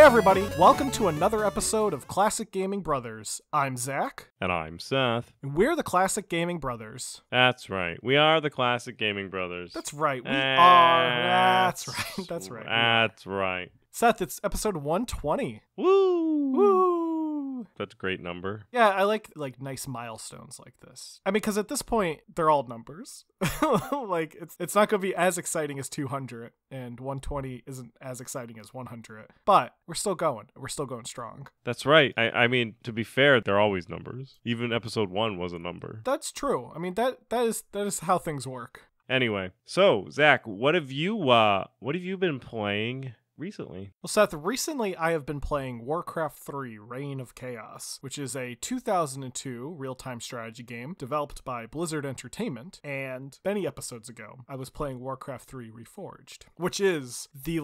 Hey everybody, welcome to another episode of Classic Gaming Brothers. I'm Zach. And I'm Seth. And we're the Classic Gaming Brothers. That's right. We are the Classic Gaming Brothers. That's right. We are. That's right. That's right. That's right. Seth, it's episode 120. Woo! Woo! That's a great number. Yeah, I like nice milestones like this. I mean, because at this point, they're all numbers. Like, it's not going to be as exciting as 200, and 120 isn't as exciting as 100. But we're still going. We're still going strong. That's right. I mean, to be fair, they're always numbers. Even episode 1 was a number. That's true. I mean, that is how things work. Anyway, so Zach, what have you been playing recently? Well, Seth, recently I have been playing Warcraft 3 Reign of Chaos, which is a 2002 real-time strategy game developed by Blizzard Entertainment, and many episodes ago I was playing Warcraft 3 Reforged, which is the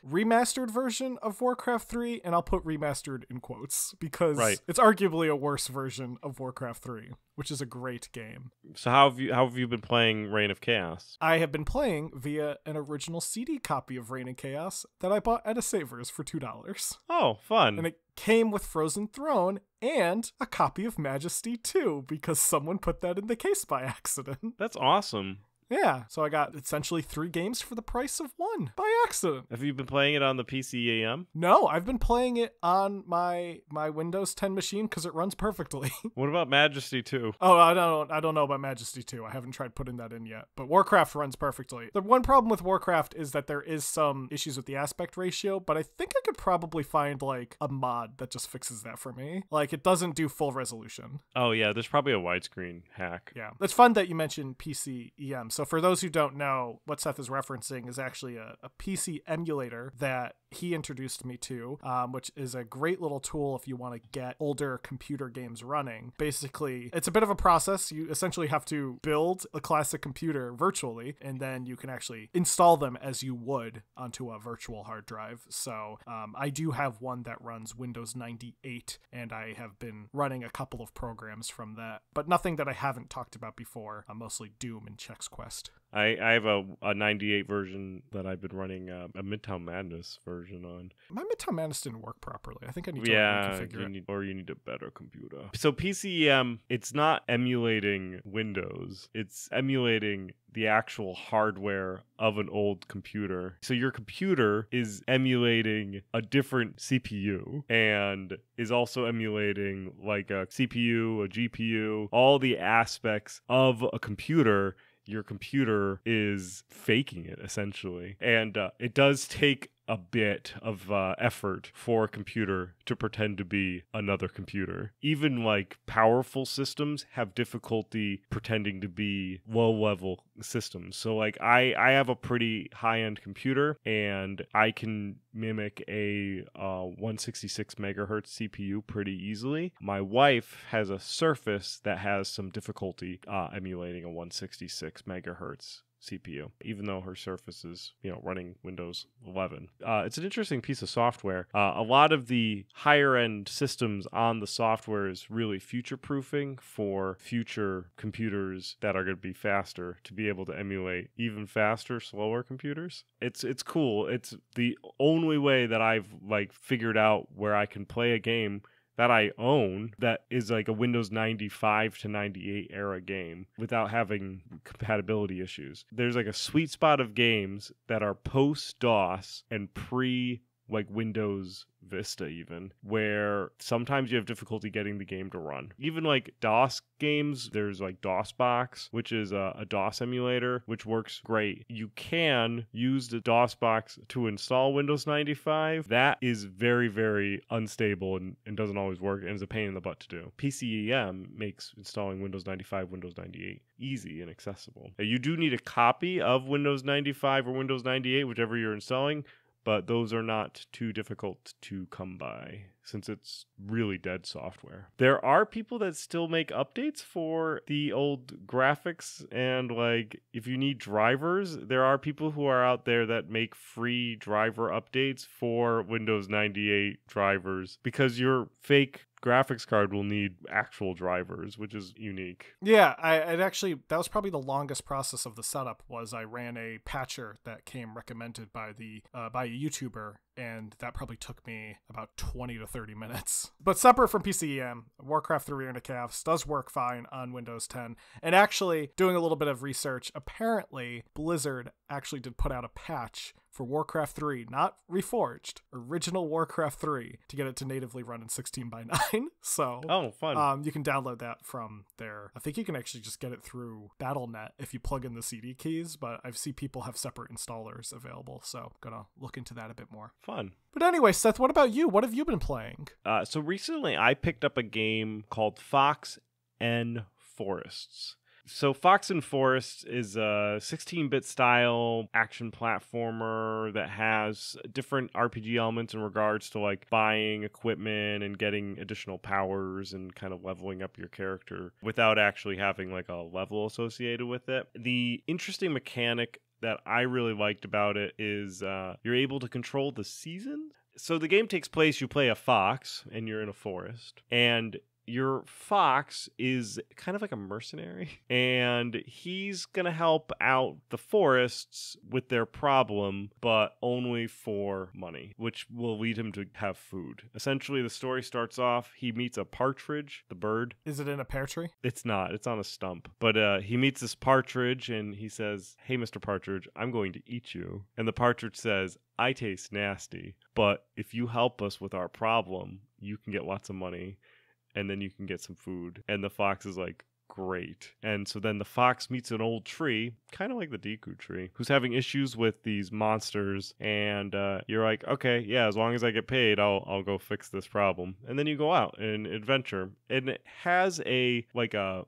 remastered version of Warcraft 3, and I'll put remastered in quotes because It's arguably a worse version of Warcraft 3, which is a great game. So how have you been playing Reign of Chaos? I have been playing via an original CD copy of Reign of Chaos that I bought at a Savers for $2. Oh, fun. And it came with Frozen Throne and a copy of Majesty 2 because someone put that in the case by accident. That's awesome. Yeah, so I got essentially 3 games for the price of 1 by accident. Have you been playing it on the PCAM? No, I've been playing it on my Windows 10 machine because it runs perfectly. What about Majesty 2? Oh, I don't know about Majesty 2. I haven't tried putting that in yet. But Warcraft runs perfectly. The one problem with Warcraft is that there is some issues with the aspect ratio, but I think I could probably find a mod that just fixes that for me. It doesn't do full resolution. Oh yeah, there's probably a widescreen hack. Yeah. It's fun that you mentioned PCEM. So for those who don't know, what Seth is referencing is actually a PC emulator that he introduced me to, which is a great little tool if you want to get older computer games running. Basically, it's a bit of a process. You essentially have to build a classic computer virtually, and then you can actually install them as you would onto a virtual hard drive. So I do have one that runs Windows 98, and I have been running a couple of programs from that, but nothing that I haven't talked about before, mostly Doom and Chex Quest. I have a 98 version that I've been running a Midtown Madness version on. My Midtown Madness didn't work properly. I think I need to reconfigure it. You need a better computer. So PCEM, it's not emulating Windows. It's emulating the actual hardware of an old computer. So your computer is emulating a different CPU and is also emulating a CPU, a GPU, all the aspects of a computer. Your computer is faking it, essentially. And it does take a bit of effort for a computer to pretend to be another computer. Even powerful systems have difficulty pretending to be low-level systems. So I have a pretty high-end computer, and I can mimic a 166 megahertz CPU pretty easily. My wife has a Surface that has some difficulty emulating a 166 megahertz CPU, even though her Surface is, running Windows 11. It's an interesting piece of software. A lot of the higher end systems on the software is really future-proofing for future computers that are going to be faster to be able to emulate even faster, slower computers. It's cool. It's the only way that I've figured out where I can play a game that I own that is a Windows 95 to 98 era game without having compatibility issues. There's a sweet spot of games that are post-DOS and Windows Vista even, where sometimes you have difficulty getting the game to run. Even DOS games, there's DOSBox, which is a DOS emulator, which works great. You can use the DOSBox to install Windows 95. That is very, very unstable and doesn't always work and is a pain in the butt to do. PCEM makes installing Windows 95, Windows 98 easy and accessible. Now, you do need a copy of Windows 95 or Windows 98, whichever you're installing, but those are not too difficult to come by since it's really dead software. There are people that still make updates for the old graphics, and if you need drivers, there are people who are out there that make free driver updates for Windows 98 drivers because your fake graphics card will need actual drivers, which is unique. Yeah, that was probably the longest process of the setup. Was I ran a patcher that came recommended by a YouTuber, and that probably took me about 20 to 30 minutes. But separate from PCEM, Warcraft 3 Reign of Chaos does work fine on Windows 10. And actually, doing a little bit of research, apparently Blizzard actually did put out a patch for Warcraft 3, not Reforged, original Warcraft 3, to get it to natively run in 16:9. So, fun. You can download that from there. I think you can actually just get it through Battle.net if you plug in the CD keys, but I've seen people have separate installers available, so gonna look into that a bit more. Fun. But anyway, Seth, what about you? What have you been playing? So recently I picked up a game called Fox and Forests. So Fox and Forests is a 16-bit style action platformer that has different RPG elements in regards to like buying equipment and getting additional powers and kind of leveling up your character without actually having like a level associated with it. The interesting mechanic that I really liked about it is you're able to control the seasons. So the game takes place, you play a fox and you're in a forest, and your fox is kind of like a mercenary, and he's going to help out the forests with their problem, but only for money, which will lead him to have food. Essentially, the story starts off, he meets a partridge, the bird. Is it in a pear tree? It's not. It's on a stump. But he meets this partridge, and he says, "Hey, Mr. Partridge, I'm going to eat you." And the partridge says, "I taste nasty, but if you help us with our problem, you can get lots of money. And then you can get some food." And the fox is like, "Great." And so then the fox meets an old tree, kind of like the Deku tree, who's having issues with these monsters. And you're like, okay, yeah, as long as I get paid, I'll go fix this problem. And then you go out and adventure. And it has a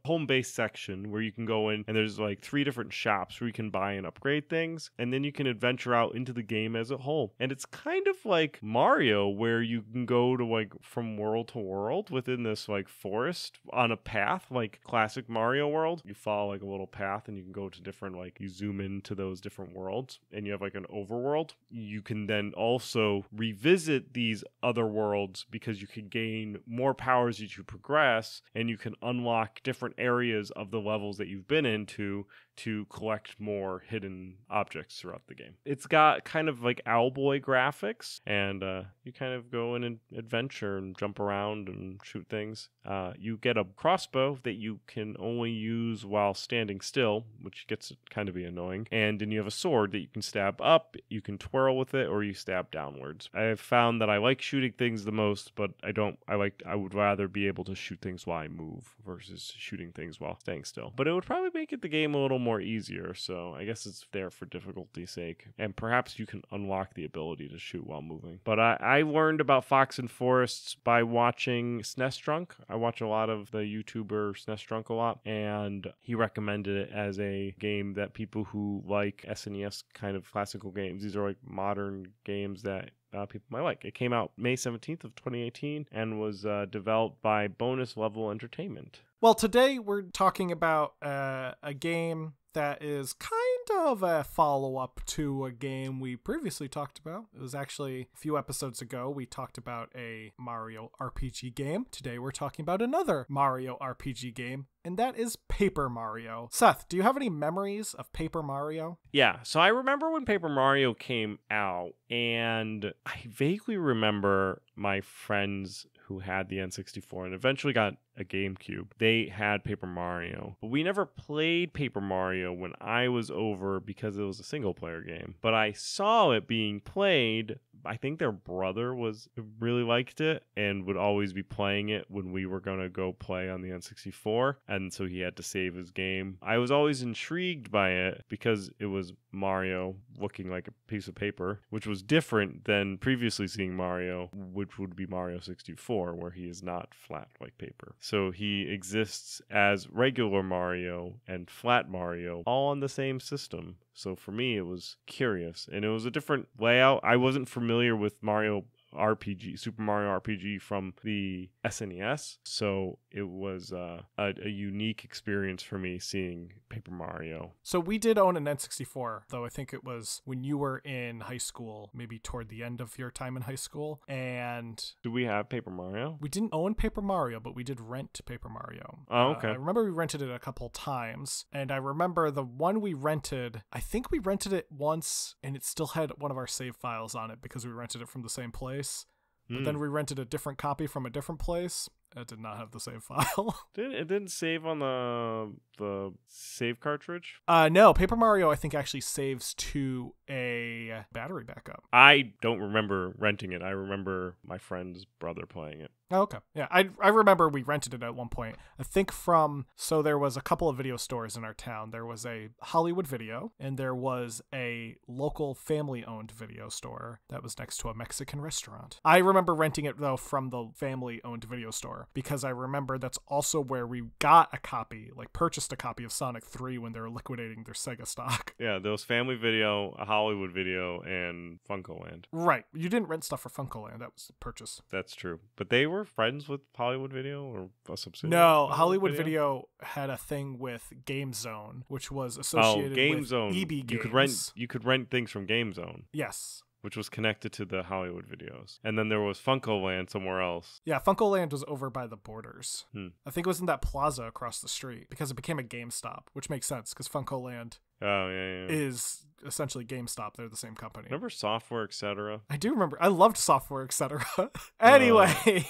home-based section where you can go in, and there's like 3 different shops where you can buy and upgrade things. And then you can adventure out into the game as a whole. And it's kind of like Mario, where you can go to like from world to world within this like forest on a path, like classic Mario World. You follow like a little path and you can go to different, like you zoom into those different worlds, and you have like an overworld. You can then also revisit these other worlds because you can gain more powers as you progress, and you can unlock different areas of the levels that you've been into to collect more hidden objects throughout the game. It's got kind of like Owlboy graphics, and you kind of go in and adventure and jump around and shoot things. You get a crossbow that you can only use while standing still, which gets to kind of be annoying. And then you have a sword that you can stab up, you can twirl with it, or you stab downwards. I've found that I like shooting things the most, but I would rather be able to shoot things while I move versus shooting things while staying still. But it would probably make it the game a little more easier, so I guess it's there for difficulty's sake. And perhaps you can unlock the ability to shoot while moving. But I learned about Fox and Forests by watching SNES Drunk. I watch a lot of the YouTuber SNES Drunk a lot, and he recommended it as a game that people who like SNES kind of classical games, these are like modern games that people might like. It came out May 17th of 2018 and was developed by Bonus Level Entertainment. Well, today we're talking about a game that is kind of a follow-up to a game we previously talked about. It was actually a few episodes ago we talked about a Mario RPG game. Today we're talking about another Mario RPG game, and that is Paper Mario. Seth, do you have any memories of Paper Mario? Yeah, so I remember when Paper Mario came out, and I vaguely remember my friends who had the N64 and eventually got a GameCube. They had Paper Mario, but we never played Paper Mario when I was over because it was a single-player game. But I saw it being played. I think their brother really liked it and would always be playing it when we were going to go play on the N64, and so he had to save his game. I was always intrigued by it because it was Mario looking like a piece of paper, which was different than previously seeing Mario, which would be Mario 64, where he is not flat like paper. So he exists as regular Mario and flat Mario all on the same system. So for me, it was curious, and it was a different layout. I wasn't familiar with Mario RPG, Super Mario RPG from the SNES. So it was a unique experience for me seeing Paper Mario. So we did own an N64, though I think it was when you were in high school, maybe toward the end of your time in high school. And do we have Paper Mario? We didn't own Paper Mario, but we did rent Paper Mario. Oh, okay. I remember we rented it a couple times, and I remember the one we rented, I think we rented it once, and it still had one of our save files on it because we rented it from the same place. But then we rented a different copy from a different place. It did not have the save file. It didn't save on the save cartridge? No, Paper Mario I think actually saves to a battery backup. I don't remember renting it. I remember my friend's brother playing it. Oh, okay. Yeah, I remember we rented it at one point. I think so there was a couple of video stores in our town. There was a Hollywood Video, and there was a local family-owned video store that was next to a Mexican restaurant. I remember renting it, though, from the family-owned video store, because I remember that's also where we got a copy, like purchased a copy of Sonic 3 when they were liquidating their Sega stock. Yeah, there was Family Video, a Hollywood Video, and Funcoland. Right. You didn't rent stuff for Funcoland. That was a purchase. That's true. But they were friends with Hollywood Video or a subsidiary? No, Hollywood Video had a thing with Game Zone, which was associated with Zone. EB Games. You could rent things from Game Zone. Yes. Which was connected to the Hollywood Videos. And then there was Funcoland somewhere else. Yeah, Funcoland was over by the Borders. I think it was in that plaza across the street because it became a GameStop, which makes sense because Funcoland is essentially GameStop. They're the same company. Remember Software, etc.? I do remember. I loved Software, etc. Anyway,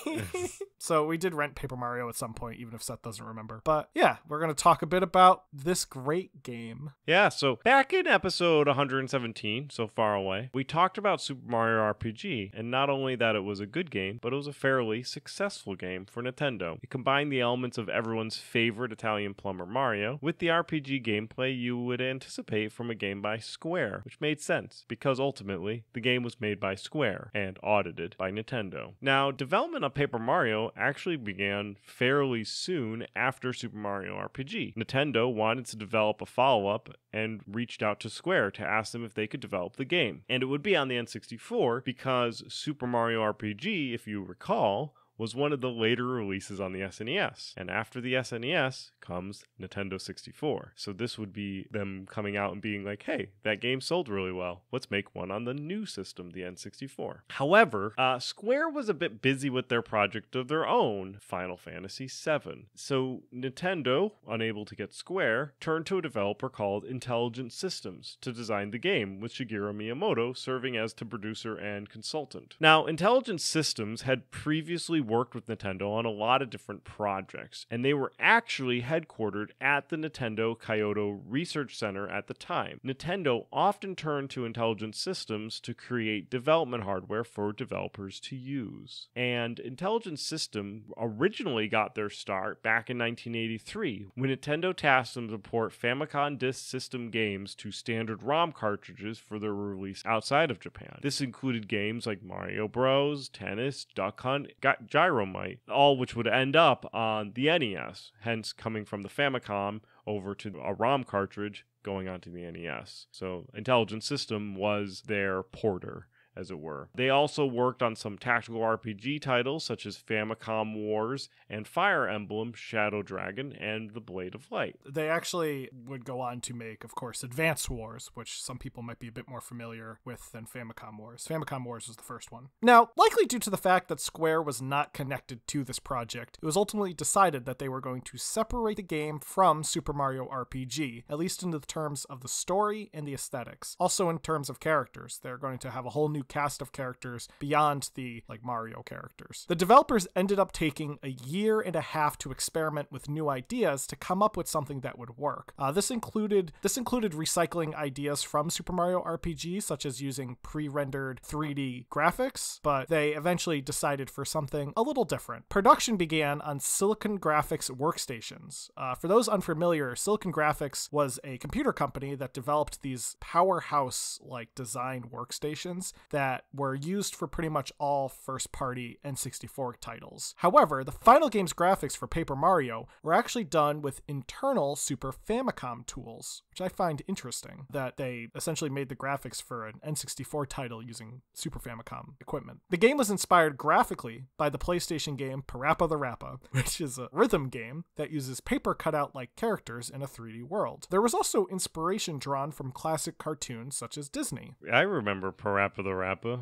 so we did rent Paper Mario at some point, even if Seth doesn't remember. But yeah, we're going to talk a bit about this great game. Yeah, so back in episode 117, so far away, we talked about Super Mario RPG, and not only that it was a good game, but it was a fairly successful game for Nintendo. It combined the elements of everyone's favorite Italian plumber Mario with the RPG gameplay you would anticipate from a game by Square, which made sense because ultimately the game was made by Square and audited by Nintendo. Now, development of Paper Mario actually began fairly soon after Super Mario RPG. Nintendo wanted to develop a follow-up and reached out to Square to ask them if they could develop the game. And it would be on the N64 because Super Mario RPG, if you recall, was one of the later releases on the SNES. And after the SNES comes Nintendo 64. So this would be them coming out and being like, hey, that game sold really well. Let's make one on the new system, the N64. However, Square was a bit busy with their project of their own, Final Fantasy VII. So Nintendo, unable to get Square, turned to a developer called Intelligent Systems to design the game, with Shigeru Miyamoto serving as the producer and consultant. Now, Intelligent Systems had previously worked with Nintendo on a lot of different projects, and they were actually headquartered at the Nintendo Kyoto Research Center at the time. Nintendo often turned to Intelligent Systems to create development hardware for developers to use. And Intelligent System originally got their start back in 1983 when Nintendo tasked them to port Famicom Disk System games to standard ROM cartridges for their release outside of Japan. This included games like Mario Bros, Tennis, Duck Hunt, Gyromite, all which would end up on the NES, hence coming from the Famicom over to a ROM cartridge going onto the NES. So Intelligent System was their porter, as it were. They also worked on some tactical RPG titles such as Famicom Wars and Fire Emblem Shadow Dragon and The Blade of Light. They actually would go on to make, of course, Advance Wars, which some people might be a bit more familiar with than Famicom Wars. Famicom Wars was the first one. Now, likely due to the fact that Square was not connected to this project, it was ultimately decided that they were going to separate the game from Super Mario RPG, at least in the terms of the story and the aesthetics. Also in terms of characters, they're going to have a whole new cast of characters beyond the Mario characters. The developers ended up taking a year and a half to experiment with new ideas to come up with something that would work. This included recycling ideas from Super Mario RPG, such as using pre-rendered 3D graphics, but they eventually decided for something a little different. Production began on Silicon Graphics workstations. For those unfamiliar, Silicon Graphics was a computer company that developed these powerhouse-like design workstations that were used for pretty much all first-party N64 titles. However, the final game's graphics for Paper Mario were actually done with internal Super Famicom tools, which I find interesting, that they essentially made the graphics for an N64 title using Super Famicom equipment. The game was inspired graphically by the PlayStation game Parappa the Rappa, which is a rhythm game that uses paper cutout-like characters in a 3D world. There was also inspiration drawn from classic cartoons such as Disney. I remember Parappa the Rappa.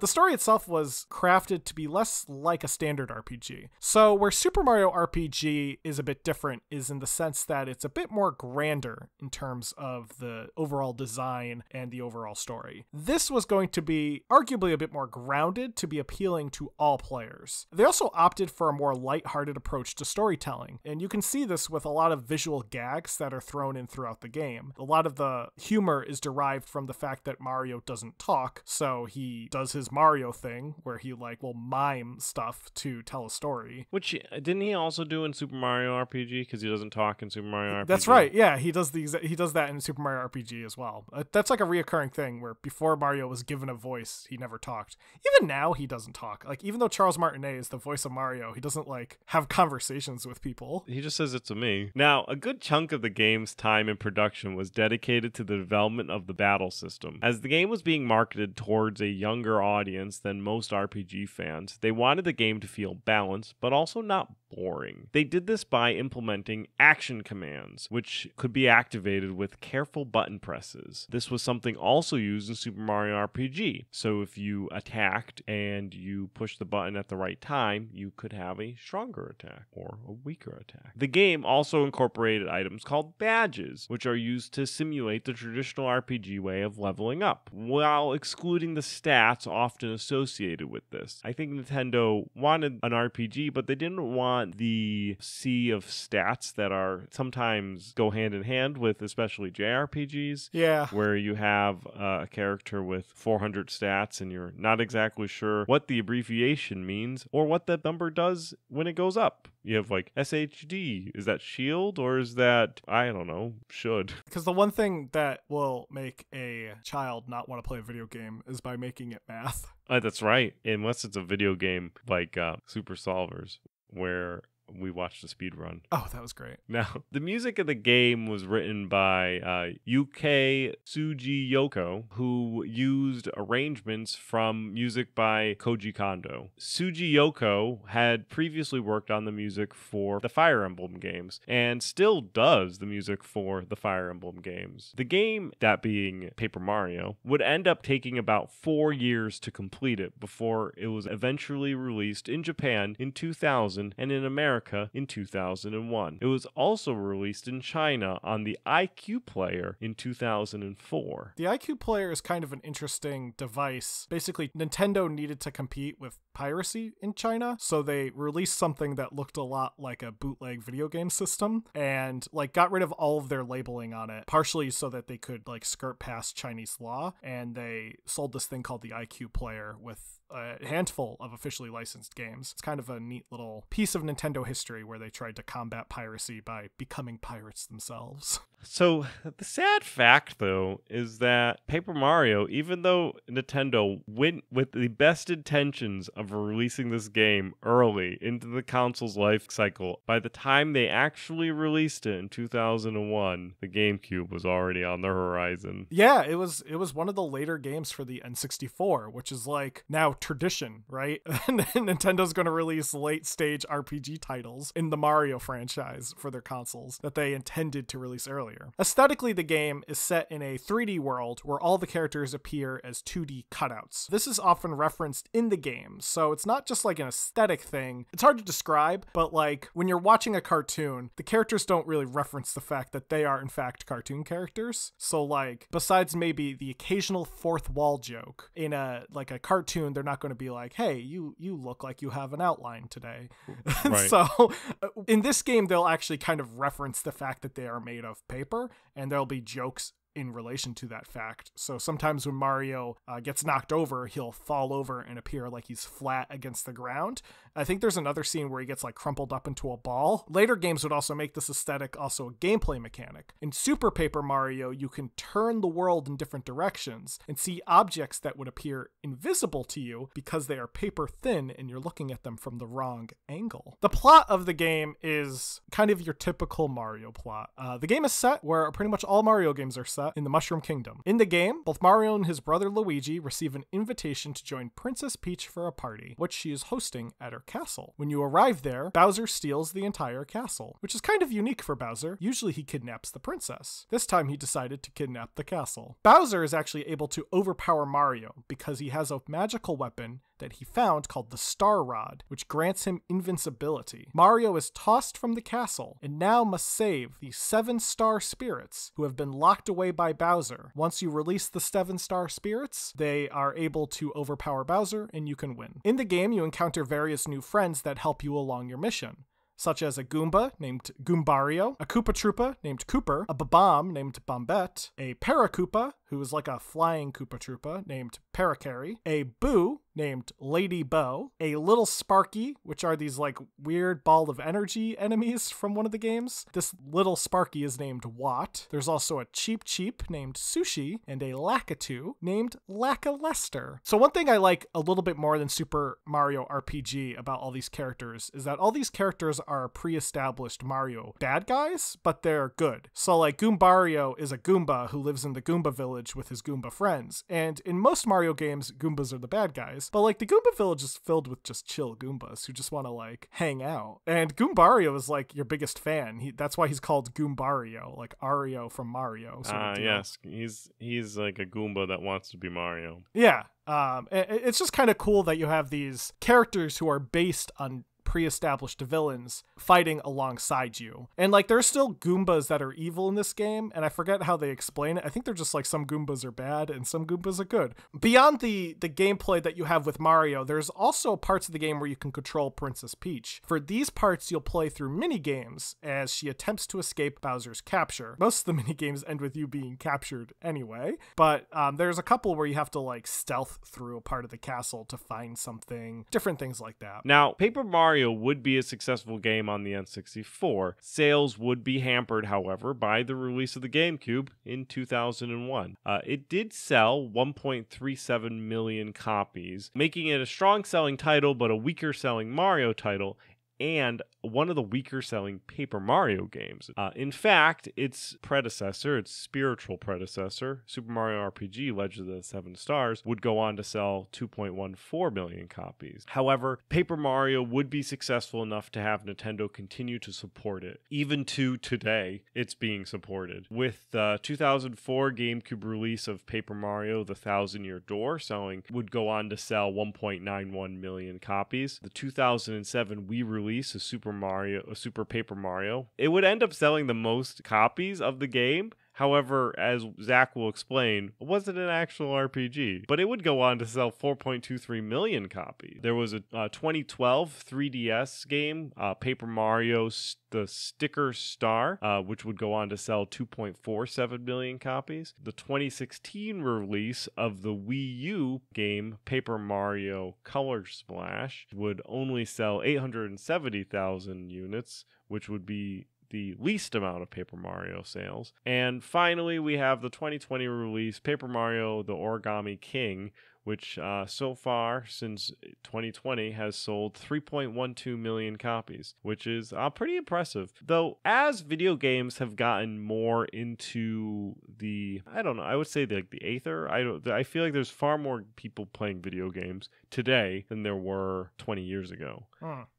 The story itself was crafted to be less like a standard RPG. So where Super Mario RPG is a bit different is in the sense that it's a bit more grander in terms of the overall design and the overall story. This was going to be arguably a bit more grounded to be appealing to all players. They also opted for a more lighthearted approach to storytelling, and you can see this with a lot of visual gags that are thrown in throughout the game. A lot of the humor is derived from the fact that Mario doesn't talk, so he does his Mario thing where he will mime stuff to tell a story. Which didn't he also do in Super Mario RPG, because he doesn't talk in Super Mario RPG? That's right. Yeah, he does that in Super Mario RPG as well. That's like a reoccurring thing where before Mario was given a voice, he never talked. Even now he doesn't talk. Even though Charles Martinet is the voice of Mario, he doesn't have conversations with people. He just says it's a me. Now, a good chunk of the game's time in production was dedicated to the development of the battle system. As the game was being marketed towards a younger audience than most RPG fans, they wanted the game to feel balanced, but also not boring. They did this by implementing action commands, which could be activated with careful button presses. This was something also used in Super Mario RPG. So if you attacked and you pushed the button at the right time, you could have a stronger attack or a weaker attack. The game also incorporated items called badges, which are used to simulate the traditional RPG way of leveling up, while excluding the stats often associated with this. I think Nintendo wanted an RPG, but they didn't want the sea of stats that are sometimes go hand in hand with especially JRPGs. Yeah. Where you have a character with 400 stats and you're not exactly sure what the abbreviation means or what that number does when it goes up. You have SHD. Is that shield or is that, I don't know, should? Because the one thing that will make a child not want to play a video game is by making it math. That's right. Unless it's a video game like Super Solvers, where we watched a speed run. Oh, that was great. Now, the music of the game was written by UK Sugiyoko, who used arrangements from music by Koji Kondo. Sugiyoko had previously worked on the music for the Fire Emblem games, and still does the music for the Fire Emblem games. The game, that being Paper Mario, would end up taking about 4 years to complete it before it was eventually released in Japan in 2000 and in America in 2001. It was also released in China on the IQ Player in 2004. The IQ Player is kind of an interesting device. Basically, Nintendo needed to compete with piracy in China, so they released something that looked a lot like a bootleg video game system and got rid of all of their labeling on it, partially so that they could skirt past Chinese law, and they sold this thing called the IQ Player with a handful of officially licensed games. It's kind of a neat little piece of Nintendo history where they tried to combat piracy by becoming pirates themselves. So the sad fact, though, is that Paper Mario, even though Nintendo went with the best intentions of releasing this game early into the console's life cycle, by the time they actually released it in 2001, the GameCube was already on the horizon. Yeah, it was one of the later games for the N64, which is now tradition, right? Nintendo's going to release late-stage RPG titles in the Mario franchise for their consoles that they intended to release earlier. Aesthetically, the game is set in a 3D world where all the characters appear as 2D cutouts. This is often referenced in the game, so it's not just an aesthetic thing. It's hard to describe, but when you're watching a cartoon, the characters don't really reference the fact that they are in fact cartoon characters. So besides maybe the occasional fourth wall joke in a cartoon, they're not going to be hey, you look like you have an outline today. Right. So in this game, they'll actually kind of reference the fact that they are made of paper, and there'll be jokes in relation to that fact. So sometimes when Mario gets knocked over, he'll fall over and appear like he's flat against the ground. I think there's another scene where he gets like crumpled up into a ball. Later games would also make this aesthetic also a gameplay mechanic. In Super Paper Mario, you can turn the world in different directions and see objects that would appear invisible to you because they are paper thin and you're looking at them from the wrong angle. The plot of the game is kind of your typical Mario plot. The game is set where pretty much all Mario games are set in the Mushroom Kingdom. In the game, both Mario and his brother Luigi receive an invitation to join Princess Peach for a party, which she is hosting at her castle. When you arrive there, Bowser steals the entire castle, which is kind of unique for Bowser. Usually he kidnaps the princess. This time he decided to kidnap the castle. Bowser is actually able to overpower Mario because he has a magical weapon that he found called the Star Rod, which grants him invincibility. Mario is tossed from the castle and now must save the 7 star spirits who have been locked away by Bowser. Once you release the 7 star spirits, they are able to overpower Bowser and you can win. In the game, you encounter various new friends that help you along your mission, such as a Goomba named Goombario, a Koopa Troopa named Cooper, a Babam named Bombette, a Paracoopa, who is like a flying Koopa Troopa, named Paracary, a Boo named Lady Bo, a Little Sparky, which are these like weird ball of energy enemies from one of the games. This Little Sparky is named Watt. There's also a Cheep Cheep named Sushi, and a Lakitu named Lakalester. So one thing I like a little bit more than Super Mario RPG about all these characters is that all these characters are pre-established Mario bad guys, but they're good. So like Goombario is a Goomba who lives in the Goomba village with his Goomba friends, and in most Mario games, Goombas are the bad guys, but like the Goomba village is filled with just chill Goombas who just want to like hang out. And Goombario is like your biggest fan. That's why he's called Goombario, like Ario from Mario. Yes, he's like a Goomba that wants to be Mario. Yeah, it's just kind of cool that you have these characters who are based on pre-established villains fighting alongside you. And like there's still Goombas that are evil in this game, and I forget how they explain it. I think they're just like some Goombas are bad and some Goombas are good. Beyond the gameplay that you have with Mario, there's also parts of the game where you can control Princess Peach. For these parts, you'll play through mini games as she attempts to escape Bowser's capture. Most of the mini games end with you being captured anyway, but there's a couple where you have to like stealth through a part of the castle to find something, different things like that. Now, Paper Mario would be a successful game on the N64. Sales would be hampered, however, by the release of the GameCube in 2001. It did sell 1.37 million copies, making it a strong selling title, but a weaker selling Mario title, and one of the weaker selling Paper Mario games. In fact, its predecessor, its spiritual predecessor, Super Mario RPG Legend of the Seven Stars, would go on to sell 2.14 million copies. However, Paper Mario would be successful enough to have Nintendo continue to support it. Even to today, it's being supported. With the 2004 GameCube release of Paper Mario The Thousand Year Door would go on to sell 1.91 million copies. The 2007 Wii release of Super Paper Mario, it would end up selling the most copies of the game. However, as Zach will explain, it wasn't an actual RPG, but it would go on to sell 4.23 million copies. There was a 2012 3DS game, Paper Mario The Sticker Star, which would go on to sell 2.47 million copies. The 2016 release of the Wii U game, Paper Mario Color Splash, would only sell 870,000 units, which would be the least amount of Paper Mario sales. And finally, we have the 2020 release, Paper Mario The Origami King, which so far since 2020 has sold 3.12 million copies, which is pretty impressive. Though as video games have gotten more into the, I would say the aether. I feel like there's far more people playing video games today than there were 20 years ago.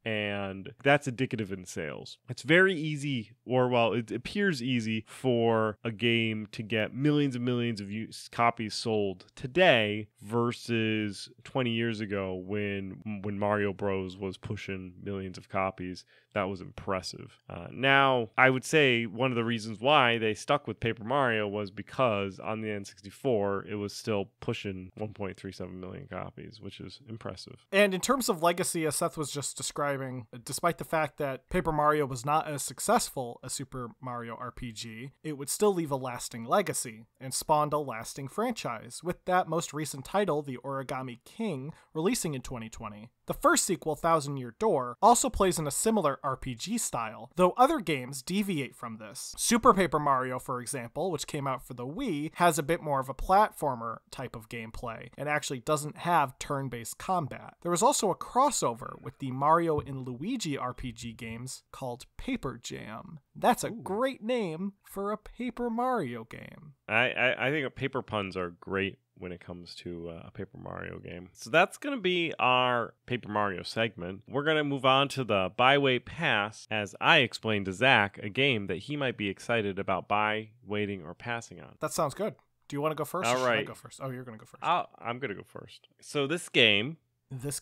And that's indicative in sales. It's very easy, it appears easy for a game to get millions and millions of copies sold today versus 20 years ago when Mario Bros was pushing millions of copies That was impressive. Now, I would say one of the reasons why they stuck with Paper Mario was because on the N64, it was still pushing 1.37 million copies, which is impressive. And in terms of legacy, as Seth was just describing, despite the fact that Paper Mario was not as successful as Super Mario RPG, it would still leave a lasting legacy and spawned a lasting franchise, with that most recent title, The Origami King, releasing in 2020. The first sequel, Thousand Year Door, also plays in a similar RPG style, though other games deviate from this. Super Paper Mario, for example, which came out for the Wii, has a bit more of a platformer type of gameplay, and actually doesn't have turn-based combat. There was also a crossover with the Mario and Luigi RPG games called Paper Jam. That's a great name for a Paper Mario game. I think paper puns are great when it comes to a Paper Mario game. So that's going to be our Paper Mario segment. We're going to move on to the Buy, Wait, Pass, as I explained to Zach a game that he might be excited about buy, waiting, or passing on. That sounds good. Do you want to go first? All or should right. I go first? Oh, you're going to go first. I'm going to go first. So this game is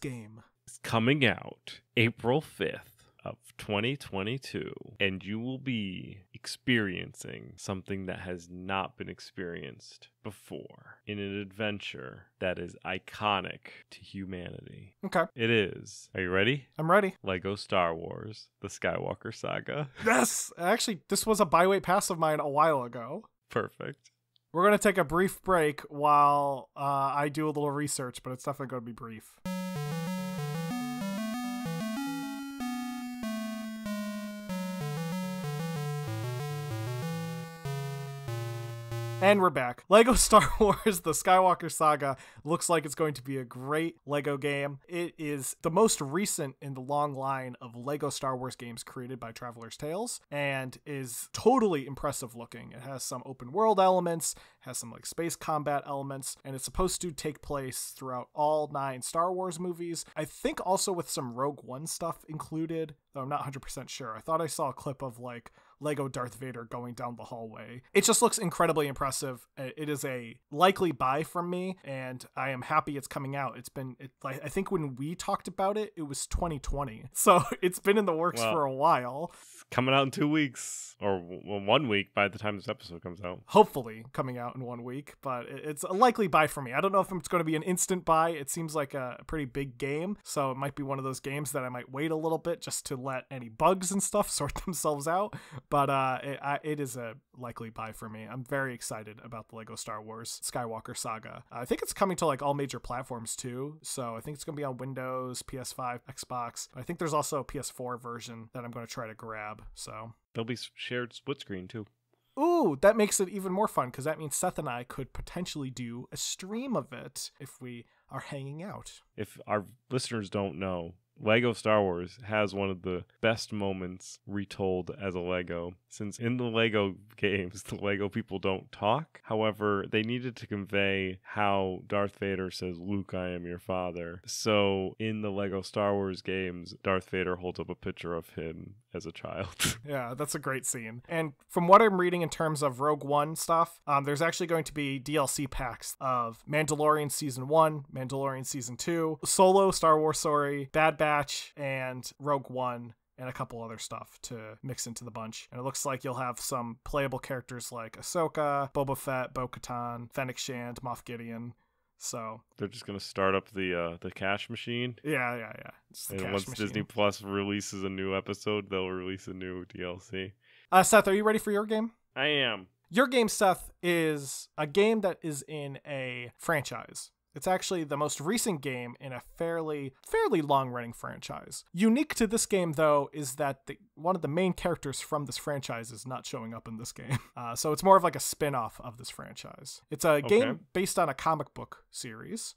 coming out April 5th. Of 2022, and you will be experiencing something that has not been experienced before in an adventure that is iconic to humanity. Okay. It is. Are you ready? I'm ready. Lego Star Wars, The Skywalker Saga. Yes! Actually, this was a buy, wait, pass of mine a while ago. Perfect. We're going to take a brief break while I do a little research, but it's definitely going to be brief. And we're back. Lego Star Wars The Skywalker Saga looks like it's going to be a great Lego game. It is the most recent in the long line of Lego Star Wars games created by Traveler's Tales and is totally impressive looking. It has some open world elements, has some like space combat elements, and it's supposed to take place throughout all 9 Star Wars movies. I think also with some Rogue One stuff included, though I'm not 100% sure. I thought I saw a clip of like Lego Darth Vader going down the hallway. It just looks incredibly impressive. It is a likely buy from me, and I am happy it's coming out. I think when we talked about it, it was 2020. So it's been in the works for a while. It's coming out in 2 weeks, or 1 week by the time this episode comes out. Hopefully coming out in 1 week, but it's a likely buy for me. I don't know if it's going to be an instant buy. It seems like a pretty big game, so it might be one of those games that I might wait a little bit just to let any bugs and stuff sort themselves out. But it is a likely buy for me. I'm very excited about the Lego Star Wars Skywalker Saga. I think it's coming to like all major platforms too. So I think it's going to be on Windows, PS5, Xbox. I think there's also a PS4 version that I'm going to try to grab. So there'll be shared split screen too. Ooh, that makes it even more fun because that means Seth and I could potentially do a stream of it if we are hanging out. If our listeners don't know, Lego Star Wars has one of the best moments retold as a Lego, since in the Lego games, the Lego people don't talk. However, they needed to convey how Darth Vader says, "Luke, I am your father." So in the Lego Star Wars games, Darth Vader holds up a picture of him as a child. Yeah, that's a great scene. And from what I'm reading in terms of Rogue One stuff, there's actually going to be DLC packs of Mandalorian Season 1, Mandalorian Season 2, Solo, Star Wars Story, Bad Batch, and Rogue One, and a couple other stuff to mix into the bunch. And it looks like you'll have some playable characters like Ahsoka, Boba Fett, Bo-Katan, Fennec Shand, Moff Gideon. So they're just gonna start up the cash machine. Yeah. And once machine. Disney Plus releases a new episode, they'll release a new DLC. Seth, are you ready for your game? I am. Your game, Seth, is a game that is in a franchise. It's actually the most recent game in a fairly long-running franchise. Unique to this game, though, is that one of the main characters from this franchise is not showing up in this game. So it's more of like a spin-off of this franchise. It's a game based on a comic book series,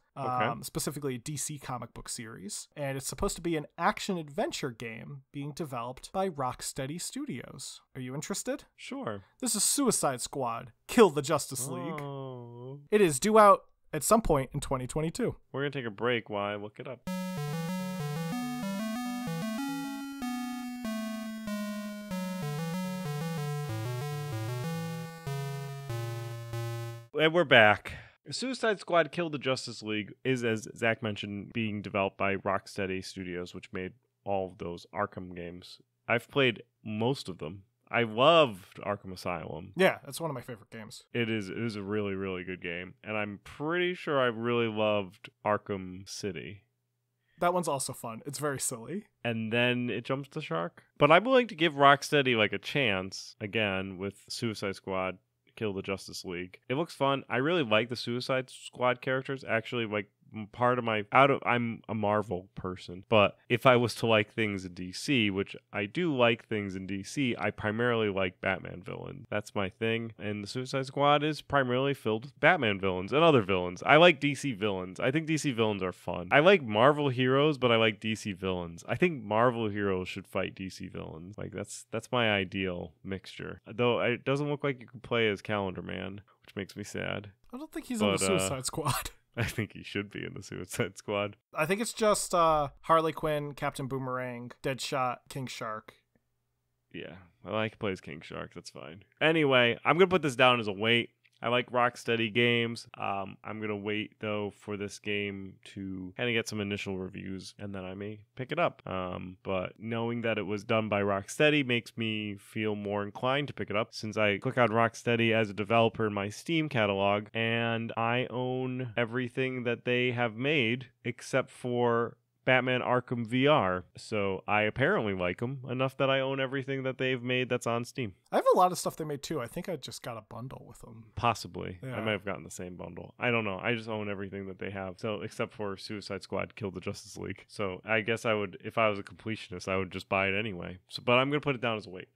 specifically a DC comic book series. And it's supposed to be an action-adventure game being developed by Rocksteady Studios. Are you interested? Sure. This is Suicide Squad: Kill the Justice League. Oh. It is due out at some point in 2022. We're going to take a break while I look it up. And we're back. Suicide Squad Kill the Justice League is, as Zach mentioned, being developed by Rocksteady Studios, which made all of those Arkham games. I've played most of them. I loved Arkham Asylum. Yeah, that's one of my favorite games. It is a really, really good game. And I'm pretty sure I really loved Arkham City. That one's also fun. It's very silly. And then it jumps the shark. But I'm willing to give Rocksteady like a chance again with Suicide Squad, Kill the Justice League. It looks fun. I really like the Suicide Squad characters. Actually, like part of I'm a Marvel person, but if I was to like things in DC, which I do like things in DC, I primarily like Batman villains. That's my thing. And the Suicide Squad is primarily filled with Batman villains and other villains. I like DC villains. I think DC villains are fun. I like Marvel heroes, but I like DC villains. I think Marvel heroes should fight DC villains. Like that's my ideal mixture. Though it doesn't look like you can play as Calendar Man, which makes me sad. I don't think he's in the Suicide Squad. I think he should be in the Suicide Squad. I think it's just Harley Quinn, Captain Boomerang, Deadshot, King Shark. Yeah, well, I can play as King Shark. That's fine. Anyway, I'm going to put this down as a wait. I like Rocksteady games. I'm going to wait, though, for this game to kind of get some initial reviews, and then I may pick it up. But knowing that it was done by Rocksteady makes me feel more inclined to pick it up, since I click on Rocksteady as a developer in my Steam catalog, and I own everything that they have made except for Batman Arkham VR. So I apparently like them enough that I own everything that they've made that's on Steam. I have a lot of stuff they made too. I think I just got a bundle with them. Possibly. Yeah. I might have gotten the same bundle. I don't know. I just own everything that they have. So except for Suicide Squad, Kill the Justice League. So I guess I would, if I was a completionist, I would just buy it anyway. So, but I'm going to put it down as a wait.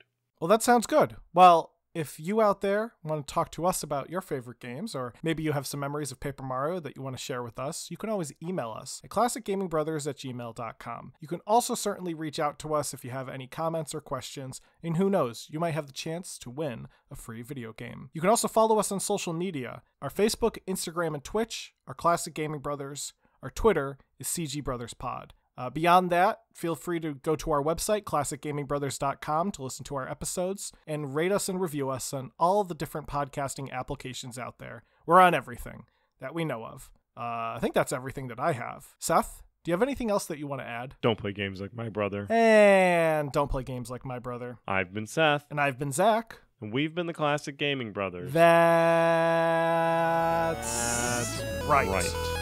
Well, that sounds good. Well, if you out there want to talk to us about your favorite games, or maybe you have some memories of Paper Mario that you want to share with us, you can always email us at classicgamingbrothers@gmail.com. You can also certainly reach out to us if you have any comments or questions, and who knows, you might have the chance to win a free video game. You can also follow us on social media. Our Facebook, Instagram, and Twitch are Classic Gaming Brothers. Our Twitter is CG Brothers Pod. Beyond that, feel free to go to our website, classicgamingbrothers.com, to listen to our episodes and rate us and review us on all the different podcasting applications out there. We're on everything that we know of. I think that's everything that I have. Seth, do you have anything else that you want to add? Don't play games like my brother. And don't play games like my brother. I've been Seth. And I've been Zach. And we've been the Classic Gaming Brothers. That's right.